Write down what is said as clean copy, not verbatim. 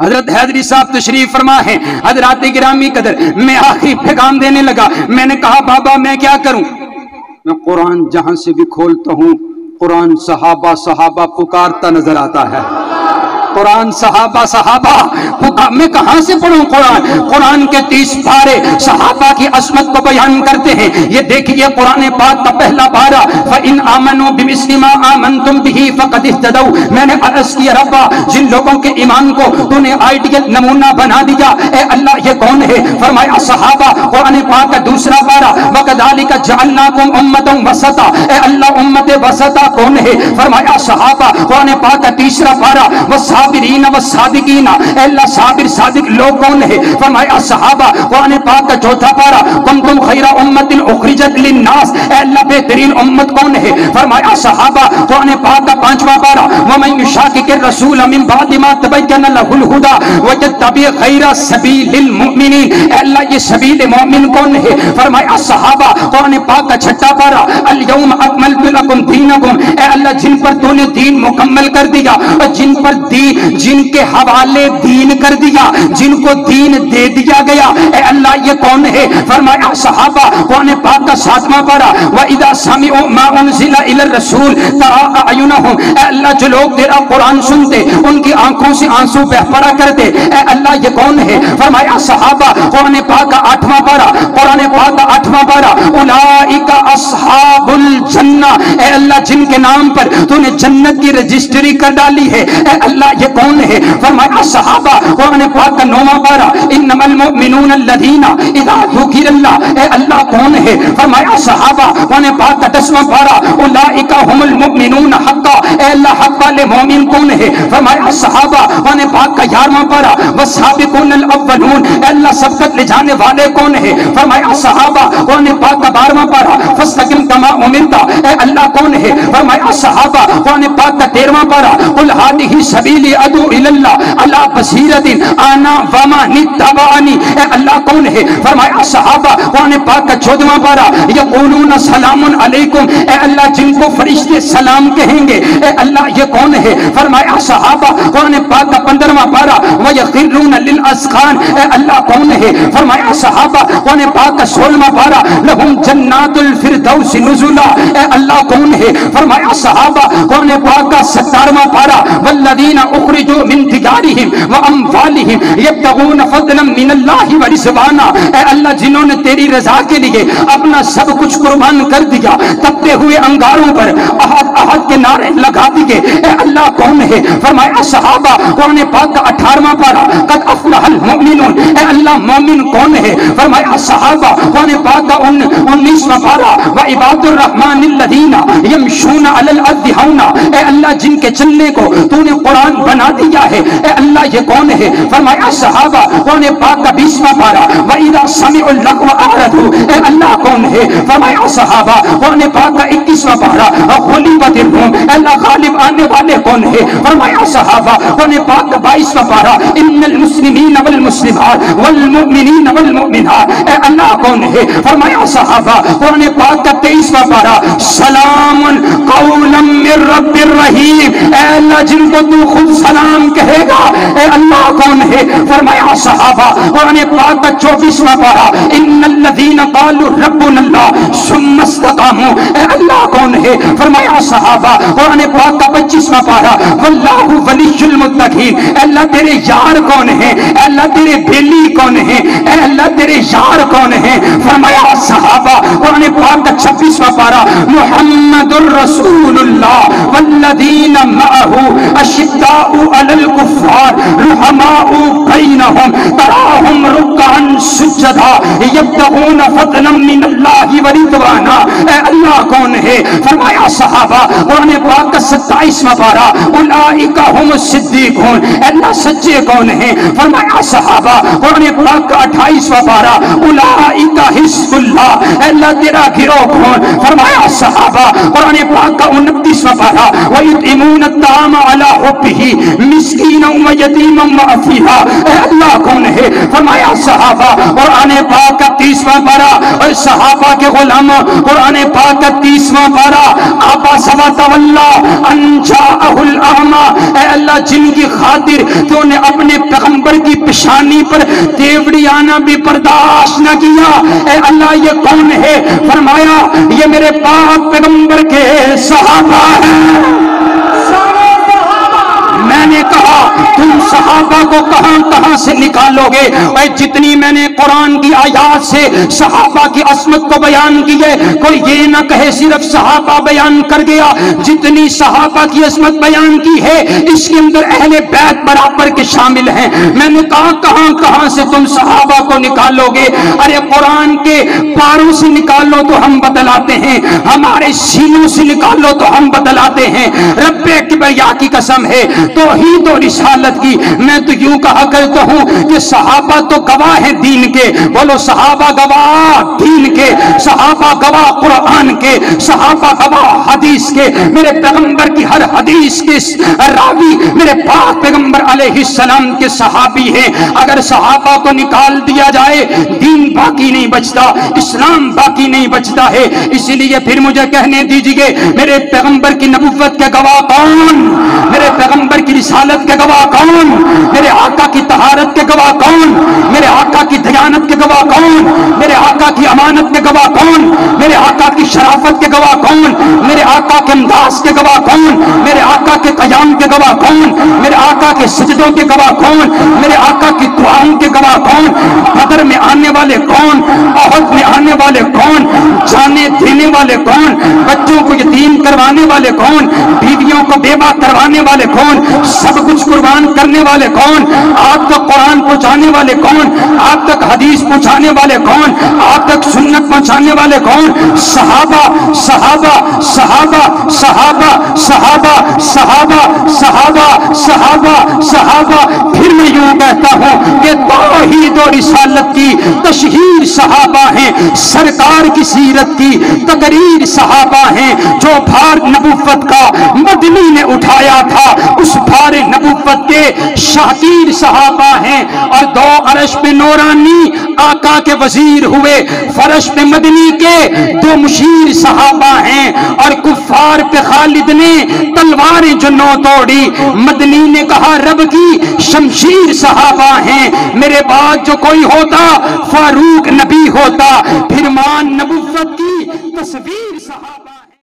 حضرت حیدری صاحب تشریف فرما ہے. حضرات گرامی قدر، میں آخری پیغام دینے لگا. میں نے کہا بابا میں کیا کروں؟ میں قرآن جہاں سے بھی کھولتا ہوں قرآن صحابہ صحابہ پکارتا نظر آتا ہے. قرآن صحابہ صحابہ، میں کہاں سے پڑھوں قرآن؟ قرآن کے 30 پارے صحابہ کی عظمت کو بیان کرتے ہیں. یہ دیکھیے قرآن پاک کا پہلا پارہ، فَإِنْ آمَنُوا بِمِثْلِ مَا آمَنْتُمْ بِهِ فَقَدِ اهْتَدَوْا. میں نے عرض کیا ربا جن لوگوں کے ایمان کو تو نے آئیڈیل نمونہ بنا دیا، اے اللہ یہ کون ہے؟ فرمایا صحابہ. قرآن پاک کا دوسرا پارہ، وَكَذَلِكَ جَعَلْنَاكُمْ أُمَّةً وَسَطًا. اے اللہ امت وسطا کون ہے؟ فرمایا صحابہ. قرآن پاک کا تیسرا پارہ، والصابرین والصادقین. اے اللہ صابر صادق لوگ کون ہے؟ فرمایا صحابہ. قرآن پاک کا چوتھا پارہ، کنتم خیر امت اخرجت للناس. اے اللہ بہترین امت کون ہے؟ فرمایا صحابہ. قرآن پاک کا پانچواں پارہ، ومن یشاقق الرسول من بعد ما تبین له الهدى ویتبع غیر سبیل المؤمنین. اے اللہ یہ سبیل مومن کون ہے؟ فرمایا صحابہ. قرآن پاک کا چھٹا پارہ، الیوم اکملت لکم دینکم. اے اللہ جن پر تو نے دین مکمل کر دیا اور جن پر جن کے حوالے دین کر دیا، جن کو دین دے دیا گیا، اے اللہ یہ کون ہے؟ فرمایا صحابہ. قرآن پاک کا ساتواں پارہ، وَإِذَا سَمِعُوا مَا أُنزِلَ إِلَى الرَّسُولِ تَرَىٰ أَعْيُنَهُمْ. اے اللہ جو لوگ تیرا قرآن سنتے ان کی آنکھوں سے آنسو بہ پڑا کرتے، اے اللہ یہ کون ہے؟ فرمایا صحابہ. قرآن پاک کا 8واں پارہ، قرآن پاک کا 8واں پارہ، اولئک اصحاب الجنہ. اے اللہ جن کے نام پر تو نے جنت کی رجسٹری کر ڈالی ہے، اے اللہ یہ کون ہے؟ فرمایا صحابہ. قرآن پاک کا 9واں پارہ، انما المؤمنون الذین اذا ذکر اللہ. اے اللہ کون ہے؟ فرمایا صحابہ. قرآن پاک کا 10واں پارہ، اولئک هم المؤمنون حقا. اے اللہ حق والے مومن کون ہے؟ فرمایا صحابہ. قرآن پاک کا 11واں پارہ، والسابقون الاولون. اے اللہ سبقت لے جانے والے کون ہے؟ فرمایا صحابہ. قرآن پاک کا 12واں پارہ، فاستقم کما امرت. اے اللہ کون ہے؟ فرمایا صحابہ. قرآن پاک کا 13واں پارہ، قل هذه سبیلی ادعو الی اللہ علی بصیرۃ انا ومن اتبعنی. اے اللہ کون ہے؟ فرمایا صحابہ. قرآن پاک کا 14واں پارہ، یقولون سلام علیکم. اے اللہ جن کو فرشتے سلام کہیں گے، اے اللہ یہ کون ہے؟ فرمایا صحابہ. قرآن پاک کا 15واں پارہ، ویخرون للاذقان. اے اللہ کون ہے؟ فرمایا صحابہ. قرآن پاک کا 16واں پارہ، لہم جنات الفردوس نزلا. اے اللہ کون ہے؟ فرمایا صحابہ. قرآن پاک کا 17واں پارہ، والذین اخرجوا من دیارہم واموالہم یبتغون فضلا من اللہ ورضوانا. اے اللہ جنہوں نے تیری رضا کے لیے اپنا سب کچھ قربان کر دیا، تپتے ہوئے انگاروں پر احد احد کے نعرے لگا دیے، اے اللہ کون ہے؟ فرمایا صحابہ. قرآن پاک کا 18واں پارہ، قد افلح المؤمنون. اے اللہ مومن کون ہے؟ فرمایا صحابہ. قرآن پاک کا 19واں پارہ، وعباد الرحمن الذین یمشون علی الارض ہونا. اے اللہ جن کے چلنے کو تو نے قرآن بنا دیا ہے، اے اللہ یہ کون ہے؟ فرمایا صحابہ. قرآن پاک کا 20واں پارہ، وَإِذَا سَمِعُوا اللَّغْوَ أَعْرَضُوا. اے اللہ کون ہے؟ فرمایا صحابہ. قرآن پاک کا 21واں پارہ، غُلِبَتِ الرُّومُ. اے اللہ غالب آنے والے کون ہے؟ فرمایا صحابہ. قرآن پاک کا 22واں پارہ، إِنَّ الْمُسْلِمِينَ وَالْمُسْلِمَاتِ وَالْمُؤْمِنِينَ وَالْمُؤْمِنَاتِ. اے اللہ کون ہے؟ فرمایا صحابہ. قرآن پاک کا 23واں پارہ، سلام قولا من رب الرحیم. اے اللہ جن کو تو خود سلام کہے گا، اے اللہ کون ہے؟ فرمایا صحابہ. قرآن پاک کا 24واں پارہ، ان الذین قالوا ربنا اللہ ثم استقاموا. اے اللہ کون ہے؟ فرمایا صحابہ. قرآن پاک کا 25واں پارہ، واللہ ولی المتقین. اے اللہ تیرے یار کون ہیں؟ اے اللہ تیرے بیلی کون ہیں؟ اے اللہ تیرے یار کون ہیں؟ فرمایا صحابہ. قرآن پاک کا 26واں پارہ، محمد الرسول اللہ والذین معه اشداء علی الکفار رحماء بینہم تراہم رکعا سجدا یبتغون فضلا من اللہ ورضوانا. اے اللہ کون ہے؟ فرمایا صحابہ. قرآن پاک کا 27واں پارہ، اولئک هم الصدیقون. اے اللہ سچے کون ہیں؟ فرمایا صحابہ. قرآن پاک کا 28واں پارہ، اولئک حزب اللہ. اے اللہ تیرا گروہ کون؟ فرمایا صحابہ. قرآن پاک کا 29واں پارہ، وَيُطْعِمُونَ الطَّعَامَ عَلَىٰ حُبِّهِ مِسْكِينًا وَيَتِيمًا وَأَسِيرًا. اے اللہ کون ہے؟ فرمایا صحابہ۔ قرآن پاک کا 30واں پارہ اور صحابہ کے غلاموں، قرآن پاک کا 30واں پارہ، آبا سوا تولا ان جاءہ الاعمی، اے اللہ جن کی خاطر تو نے اپنے پیغمبر کی پیشانی پر دیوڑی آنا بھی برداشت نہ کیا، اے اللہ یہ کون ہے؟ فرمایا یہ میرے پاک پیغمبر کے صحابہ ہیں۔ میں نے کہا تم صحابہ کو کہاں کہاں سے نکالو گے؟ اور جتنی میں نے قرآن کی آیات سے صحابہ کی عظمت کو بیان کی ہے، کوئی یہ نہ کہے صرف صحابہ بیان کر گیا، جتنی صحابہ کی عظمت بیان کی ہے اس کے اندر اہل بیت برابر کے شامل ہیں۔ میں نے کہا کہاں کہاں سے تم صحابہ کو نکالو گے؟ ارے قرآن کے پاروں سے نکالو تو ہم بتلاتے ہیں، ہمارے سینوں سے نکالو تو ہم بتلاتے ہیں۔ رب کبریا کی قسم ہے توحید و رسالت کی، میں تو یوں کہا کرتا ہوں کہ صحابہ تو گواہ ہیں دین کے، بولو صحابہ گواہ دین کے، صحابہ گواہ قرآن کے، صحابہ گواہ حدیث کے، میرے پیغمبر کی ہر حدیث کے راوی میرے پاک پیغمبر علیہ السلام کے صحابی ہیں۔ اگر صحابہ کو نکال دیا جائے دین باقی نہیں بچتا، اسلام باقی نہیں بچتا ہے۔ اسی لیے پھر مجھے کہنے دیجئے میرے پیغمبر کی نبوت کے گواہ کون؟ میرے پیغمبر کی رسالت کے گواہ کون؟ میرے آقا کی طہارت کے گواہ کون؟ میرے آقا کی دیانت کے گواہ کون؟ میرے آقا کی امانت کے گواہ کون؟ میرے آقا کی شرافت کے گواہ کون؟ میرے آقا کے انداز کے گواہ کون؟ میرے آقا کے قیام کے گواہ کون؟ میرے آقا کے سجدوں کے گواہ کون؟ میرے آقا کی دعاؤں کے گواہ کون؟ بدر میں آنے والے کون؟ احد میں آنے والے کون؟ جانے دینے والے کون؟ بچوں کو یتیم کروانے والے کون؟ بیویوں کو بیوہ کروانے والے کون؟ سب کچھ قربان کرنے والے کون؟ آپ تک قرآن پہنچانے والے کون؟ آپ تک حدیث پہنچانے والے کون؟ آپ تک سنت پہنچانے والے کون؟ صحابہ صحابہ صحابہ صحابہ صحابہ صحابہ صحابہ صحابہ صحابہ۔ پھر میں یوں کہتا ہوں کہ توحید و رسالت کی تشہیر صحابہ ہیں، سرکار کی سیرت کی تقریر صحابہ ہیں۔ جو بھار نبوت کا مدنی نے اٹھایا تھا اس بھار نبوت کے شاکر صحابہ ہیں، اور دو عرش پہ نورانی آقا کے وزیر ہوئے، فرش پہ مدنی کے دو مشیر صحابہ ہیں، اور کفار پہ خالد نے تلواریں جو نو توڑی، مدنی نے کہا رب کی شمشیر صحابہ ہیں۔ میرے بعد جو کوئی ہوتا فاروق نبی ہوتا، پھر مان نبوت کی تصویر صحابہ